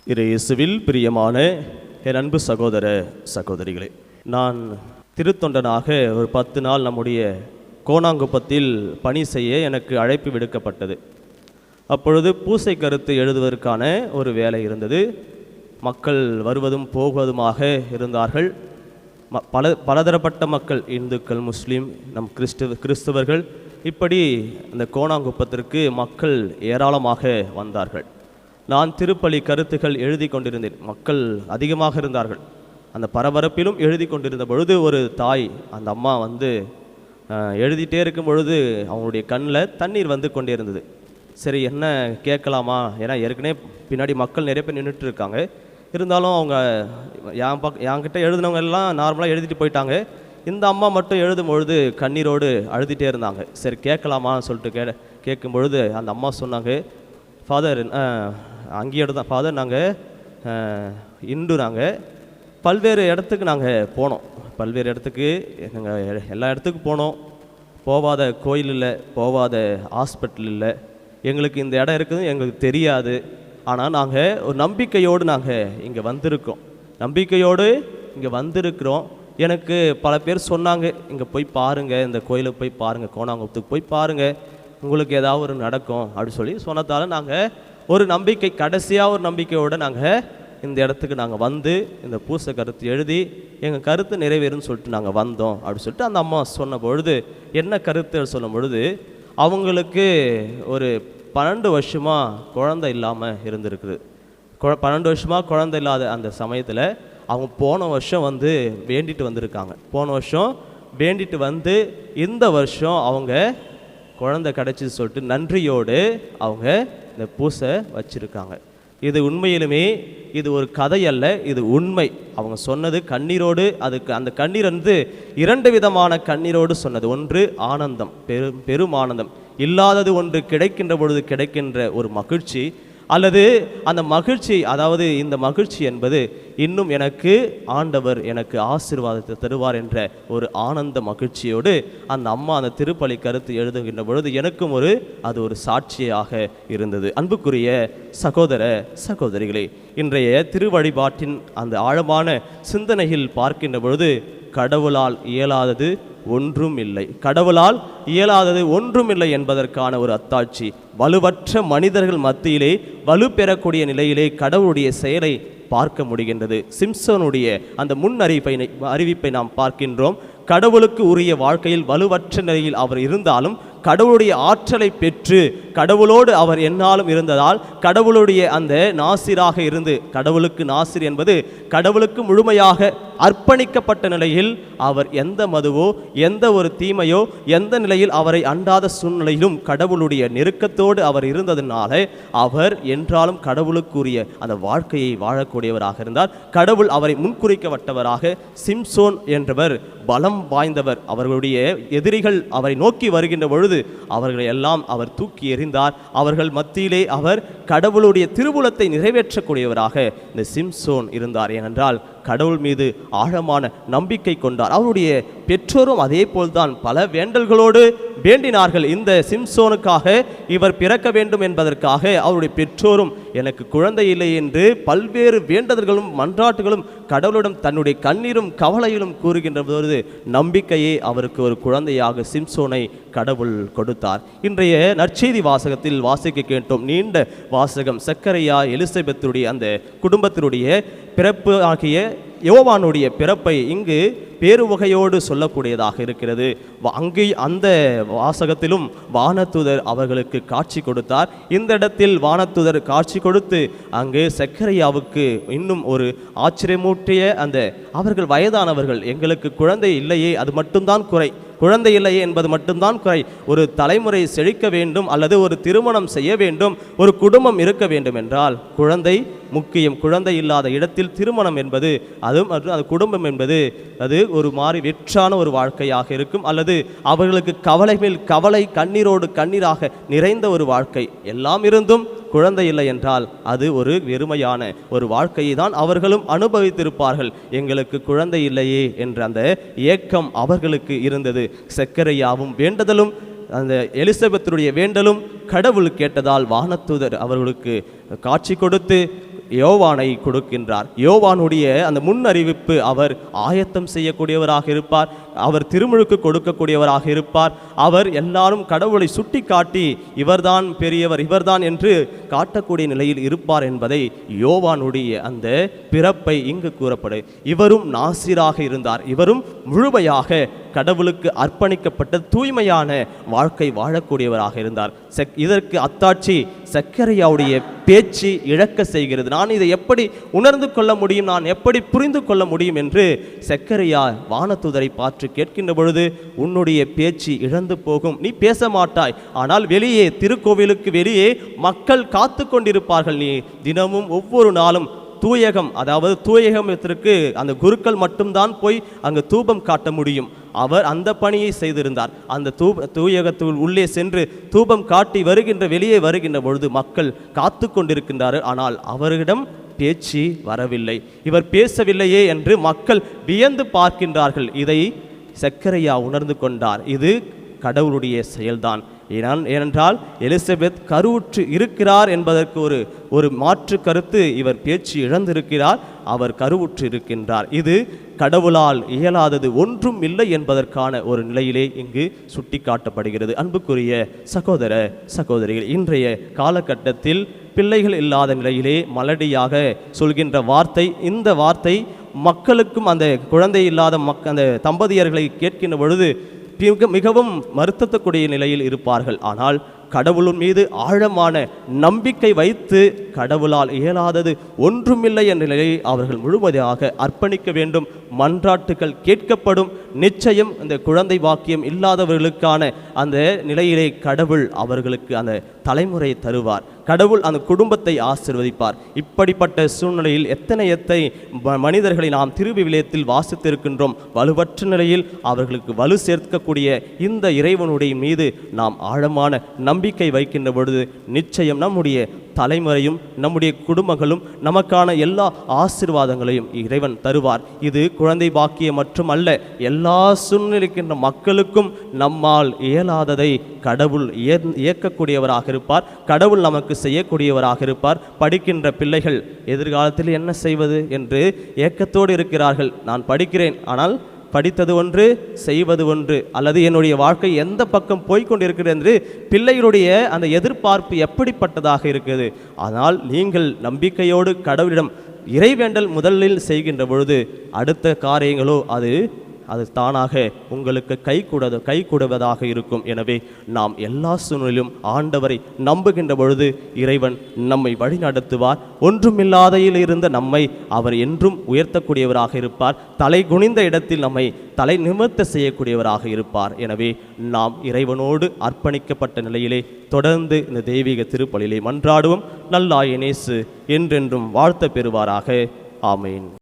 இயேசுவில் பிரியமான என் அன்பு சகோதர சகோதரிகளே, நான் திருத்தொண்டனாக ஒரு 10 நாள் நம்முடைய கோணாங்குப்பத்தில் பணி செய்ய எனக்கு அழைப்பு விடுக்கப்பட்டது. அப்பொழுது பூசை கருத்து எழுதுவதற்கான ஒரு வேலை இருந்தது. மக்கள் வருவதும் போவதுமாக இருந்தார்கள். பலதரப்பட்ட மக்கள், இந்துக்கள், முஸ்லீம், நம் கிறிஸ்தவர்கள், இப்படி அந்த கோணாங்குப்பத்திற்கு மக்கள் ஏராளமாக வந்தார்கள். நான் திருப்பலி கருத்துக்கள் எழுதி கொண்டிருந்தேன். மக்கள் அதிகமாக இருந்தார்கள். அந்த பரபரப்பிலும் எழுதி கொண்டிருந்த பொழுது ஒரு தாய், அந்த அம்மா எழுதிட்டே இருக்கும் பொழுது அவங்களுடைய கண்ணில் தண்ணீர் வந்து கொண்டே இருந்தது. சரி, என்ன கேட்கலாமா? ஏன்னா ஏற்கனவே பின்னாடி மக்கள் நிறைய பேர் நின்றுட்டு இருக்காங்க. இருந்தாலும் அவங்க என்கிட்ட எழுதினவங்க எல்லாம் நார்மலாக எழுதிட்டு போயிட்டாங்க. இந்த அம்மா மட்டும் எழுதும் பொழுது கண்ணீரோடு அழுதுகிட்டே இருந்தாங்க. சரி, கேட்கலாமான்னு சொல்லிட்டு கேட்கும் பொழுது அந்த அம்மா சொன்னாங்க, ஃபாதர், அங்கேயோடு தான் ஃபாதர், நாங்கள் பல்வேறு இடத்துக்கு நாங்கள் போனோம். பல்வேறு இடத்துக்கு நாங்கள் எல்லா இடத்துக்கும் போனோம். போகாத கோயில் இல்லை, போகாத ஹாஸ்பிட்டல் இல்லை. எங்களுக்கு இந்த இடம் இருக்குது எங்களுக்கு தெரியாது. ஆனால் நாங்கள் ஒரு நம்பிக்கையோடு நாங்கள் இங்கே வந்திருக்கோம். எனக்கு பல பேர் சொன்னாங்க, இங்கே போய் பாருங்கள், இந்த கோயிலுக்கு போய் பாருங்கள், கோணாங்குப்பத்துக்கு போய் பாருங்கள், உங்களுக்கு ஏதாவது ஒரு நடக்கும் அப்படின்னு சொல்லி சொன்னதால் நாங்கள் ஒரு நம்பிக்கை, கடைசியாக ஒரு நம்பிக்கையோடு நாங்கள் இந்த இடத்துக்கு நாங்கள் வந்து இந்த பூசை கருத்து எழுதி எங்கள் கருத்து நிறைவேறும்னு சொல்லிட்டு நாங்கள் வந்தோம் அப்படின்னு சொல்லிட்டு அந்த அம்மா சொன்ன பொழுது, என்ன கருத்து சொல்லும் பொழுது, அவங்களுக்கு ஒரு 12 வருஷமாக குழந்தை இல்லாமல் இருந்திருக்குது. 12 வருஷமாக குழந்தை இல்லாத அந்த சமயத்தில் அவங்க போன வருஷம் வேண்டிட்டு வந்திருக்காங்க. போன வருஷம் வேண்டிட்டு வந்து இந்த வருஷம் அவங்க குழந்தை கிடச்சி சொல்லிட்டு நன்றியோடு அவங்க இந்த பூசை வச்சுருக்காங்க. இது உண்மையிலுமே இது ஒரு கதை அல்ல, இது உண்மை. அவங்க சொன்னது கண்ணீரோடு. அதுக்கு அந்த கண்ணீர் 2 விதமான கண்ணீரோடு சொன்னது. ஒன்று ஆனந்தம், பெரும் ஆனந்தம். இல்லாதது ஒன்று கிடைக்கின்ற பொழுது கிடைக்கின்ற ஒரு மகிழ்ச்சி, அல்லது அந்த மகிழ்ச்சி, அதாவது இந்த மகிழ்ச்சி என்பது இன்னும் எனக்கு ஆண்டவர் எனக்கு ஆசீர்வாதத்தை தருவார் என்ற ஒரு ஆனந்த மகிழ்ச்சியோடு அந்த அம்மா அந்த திருப்பலி கருத்து எழுதுகின்ற பொழுது எனக்கும் அது ஒரு சாட்சியாக இருந்தது. அன்புக்குரிய சகோதர சகோதரிகளே, இன்றைய திருவழிபாட்டின் அந்த ஆழமான சிந்தனையில் பார்க்கின்ற பொழுது கடவுளால் இயலாதது ஒன்றும் இல்லை, கடவுளால் இயலாதது ஒன்றும் இல்லை என்பதற்கான ஒரு அத்தாட்சி. வலுவற்ற மனிதர்கள் மத்தியிலே வலு பெறக்கூடிய நிலையிலே கடவுளுடைய செயலை பார்க்க முடிகின்றது. சிம்சோனுடைய அந்த அறிவிப்பை நாம் பார்க்கின்றோம். கடவுளுக்கு உரிய வாழ்க்கையில் வலுவற்ற நிலையில் அவர் இருந்தாலும் கடவுளுடைய ஆற்றலை பெற்று கடவுளோடு அவர் எந்நாளும் இருந்ததால் கடவுளுடைய அந்த நாசிராக இருந்து, கடவுளுக்கு நாசிர் என்பது கடவுளுக்கு முழுமையாக அர்ப்பணிக்கப்பட்ட நிலையில் அவர் எந்த மதுவோ எந்த ஒரு தீமையோ எந்த நிலையில் அவரை அண்டாத சூழ்நிலையிலும் கடவுளுடைய நெருக்கத்தோடு அவர் இருந்ததினால அவர் என்றாலும் கடவுளுக்குரிய அந்த வாழ்க்கையை வாழக்கூடியவராக இருந்தார். கடவுள் அவரை முன்குறிக்கப்பட்டவராக. சிம்சோன் என்றவர் பலம் வாய்ந்தவர். அவர்களுடைய எதிரிகள் அவரை நோக்கி வருகின்ற பொழுது அவர்களை எல்லாம் அவர் தூக்கி எறிந்தார். அவர்கள் மத்தியிலே அவர் கடவுளுடைய திருவுளத்தை நிறைவேற்றக்கூடியவராக இந்த சிம்சோன் இருந்தார். ஏனென்றால் கடவுள் மீது ஆழமான நம்பிக்கை கொண்டார். அவருடைய பெற்றோரும் அதே போல்தான் பல வேண்டல்களோடு வேண்டினார்கள். இந்த சிம்சோனுக்காக இவர் பிறக்க வேண்டும் என்பதற்காக அவருடைய பெற்றோரும் எனக்கு குழந்தை இல்லை என்று பல்வேறு வேண்டுதல்களும் மன்றாட்டுகளும் கடவுளிடம் தன்னுடைய கண்ணீரும் கவலையிலும் கூறுகின்ற போது நம்பிக்கையே அவருக்கு ஒரு குழந்தையாக சிம்சோனை கடவுள் கொடுத்தார். இன்றைய நற்செய்தி வாசகத்தில் வாசிக்க கேட்டோம். நீண்ட வாசகம். சக்கரையா எலிசபெத்துடைய அந்த குடும்பத்தினுடைய பிறப்பு ஆகிய யோவானுடைய பிறப்பை இங்கு பேருவகையோடு சொல்லக்கூடியதாக இருக்கிறது. அங்கே அந்த வாசகத்திலும் வானத்துதர் அவர்களுக்கு காட்சி கொடுத்தார். இந்த இடத்தில் வானத்துதர் காட்சி கொடுத்து அங்கு சக்கரையாவுக்கு இன்னும் ஒரு ஆச்சரியமூட்டிய அந்த அவர்கள் வயதானவர்கள், எங்களுக்கு குழந்தை இல்லையே, அது மட்டும்தான் குறை, குழந்தை இல்லையே என்பது மட்டும்தான் குறை, ஒரு தலைமுறை செழிக்க வேண்டும் அல்லது ஒரு திருமணம் செய்ய வேண்டும், ஒரு குடும்பம் இருக்க வேண்டும் என்றால் குழந்தை முக்கியம். குழந்தை இல்லாத இடத்தில் திருமணம் என்பது அது குடும்பம் என்பது அது ஒரு மாதிரி வெற்றான ஒரு வாழ்க்கையாக இருக்கும், அல்லது அவர்களுக்கு கவலை மேல் கவலை, கண்ணீரோடு கண்ணீராக நிறைந்த ஒரு வாழ்க்கை. எல்லாம் இருந்தும் குழந்தை இல்லை என்றால் அது ஒரு வெறுமையான ஒரு வாழ்க்கையை தான் அவர்களும் அனுபவித்திருப்பார்கள். எங்களுக்கு குழந்தை இல்லையே என்ற அந்த ஏக்கம் அவர்களுக்கு இருந்தது. சக்கரையாவும் வேண்டுதலும் அந்த எலிசபெத்துடைய வேண்டலும் கடவுள் கேட்டதால் வானதூதர் அவர்களுக்கு காட்சி கொடுத்து யோவானை கொடுக்கின்றார். யோவானுடைய அந்த முன் அறிவிப்பு, அவர் ஆயத்தம் செய்யக்கூடியவராக இருப்பார், அவர் திருமுழுக்கு கொடுக்கக்கூடியவராக இருப்பார், அவர் எல்லாரும் கடவுளை சுட்டி காட்டி இவர்தான் பெரியவர் இவர்தான் என்று காட்டக்கூடிய நிலையில் இருப்பார் என்பதை யோவானுடைய அந்த பிறப்பை இங்கு கூறப்படு. இவரும் நாசிராக இருந்தார், இவரும் முழுமையாக கடவுளுக்கு அர்ப்பணிக்கப்பட்ட தூய்மையான வாழ்க்கை வாழக்கூடியவராக இருந்தார். இதற்கு அத்தாட்சி சக்கரையாவுடைய பேச்சு இழக்க செய்கிறது. நான் இதை எப்படி உணர்ந்து கொள்ள முடியும், நான் எப்படி புரிந்து கொள்ள முடியும் என்று சக்கரையா வானதூதரை பார்த்து கேட்கின்ற பொழுது, உன்னுடைய பேச்சு இழந்து போகும், நீ பேச மாட்டாய், ஆனால் வெளியே திருக்கோவிலுக்கு வெளியே மக்கள் காத்து கொண்டிருப்பார்கள், நீ தினமும் ஒவ்வொரு நாளும் தூயகம், அதாவது தூயகத்திற்கு அந்த குருக்கள் மட்டும்தான் போய் அங்கு தூபம் காட்ட முடியும். அவர் அந்த பணியை செய்திருந்தார். அந்த தூயகத்துள் உள்ளே சென்று தூபம் காட்டி வெளியே வருகின்ற பொழுது மக்கள் காத்து கொண்டிருக்கின்றார்கள். ஆனால் அவரிடம் பேச்சு வரவில்லை, இவர் பேசவில்லையே என்று மக்கள் வியந்து பார்க்கின்றார்கள். இதை சக்கரையா உணர்ந்து கொண்டார், இது கடவுளுடைய செயல்தான். ஏனென்றால் எலிசபெத் கருவுற்று இருக்கிறார் என்பதற்கு ஒரு மாற்று கருத்து, இவர் பேச்சு இழந்திருக்கிறார், அவர் கருவுற்று இருக்கின்றார், இது கடவுளால் இயலாதது ஒன்றும் இல்லை என்பதற்கான ஒரு நிலையிலே இங்கு சுட்டி காட்டப்படுகிறது. அன்புக்குரிய சகோதர சகோதரிகள், இன்றைய காலகட்டத்தில் பிள்ளைகள் இல்லாத நிலையிலே மலடியாக சொல்கின்ற வார்த்தை, இந்த வார்த்தை மக்களுக்கும் அந்த குழந்தை இல்லாத அந்த தம்பதியர்களை கேட்கின்ற பொழுது மிகவும் வருத்தக்கூடிய நிலையில் இருப்பார்கள். ஆனால் கடவுளின் மீது ஆழமான நம்பிக்கை வைத்து கடவுளால் இயலாதது ஒன்றுமில்லை என்ற நிலையை அவர்கள் முழுவதாக அர்ப்பணிக்க வேண்டும். மன்றாட்டுகள் கேட்கப்படும். நிச்சயம் இந்த குழந்தை பாக்கியம் இல்லாதவர்களுக்கான அந்த நிலையிலே கடவுள் அவர்களுக்கு அந்த தலைமுறையை தருவார், கடவுள் அந்த குடும்பத்தை ஆசீர்வதிப்பார். இப்படிப்பட்ட சூழ்நிலையில் எத்தனை மனிதர்களை நாம் திருவிவிலியத்தில் வாசித்திருக்கின்றோம். வலுவற்ற நிலையில் அவர்களுக்கு வலு சேர்க்கக்கூடிய இந்த இறைவனுடைய மீது நாம் ஆழமான நம்பிக்கை வைக்கின்ற பொழுது நிச்சயம் நம்முடைய தலைமுறையும் நம்முடைய குடும்பங்களும் நமக்கான எல்லா ஆசீர்வாதங்களையும் இறைவன் தருவார். இது குழந்தை பாக்கியம் மற்றும் அல்ல, எல்லா சூழ்நிலைக்கின்ற மக்களுக்கும் நம்மால் இயலாததை கடவுள் இயக்கக்கூடியவராக இருப்பார், கடவுள் நமக்கு செய்யக்கூடியவராக இருப்பார். படிக்கின்ற பிள்ளைகள் எதிர்காலத்தில் என்ன செய்வது என்று ஏக்கத்தோடு இருக்கிறார்கள். நான் படிக்கிறேன், ஆனால் படித்தது ஒன்று, செய்வது ஒன்று, அல்லது என்னுடைய வாழ்க்கை எந்த பக்கம் போய்கொண்டிருக்கிறது என்று பிள்ளைகளுடைய அந்த எதிர்பார்ப்பு எப்படிப்பட்டதாக இருக்கிறது. ஆனால் நீங்கள் நம்பிக்கையோடு கடவுளிடம் இறைவேண்டல் முதலில் செய்கின்ற பொழுது அடுத்த காரியங்களோ அது தானாக உங்களுக்கு கைகூடுவதாக இருக்கும். எனவே நாம் எல்லா சூழ்நிலையிலும் ஆண்டவரை நம்புகின்ற பொழுது இறைவன் நம்மை வழி நடத்துவார். ஒன்றுமில்லாதையில் இருந்த நம்மை அவர் என்றும் உயர்த்தக்கூடியவராக இருப்பார். தலை குனிந்த இடத்தில் நம்மை தலை நிமிர்த்த செய்யக்கூடியவராக இருப்பார். எனவே நாம் இறைவனோடு அர்ப்பணிக்கப்பட்ட நிலையிலே தொடர்ந்து இந்த தெய்வீக திருப்பலியிலே மன்றாடுவோம். நல்லாய இயேசு என்றென்றும் வாழ்த்த பெறுவாராக. ஆமேன்.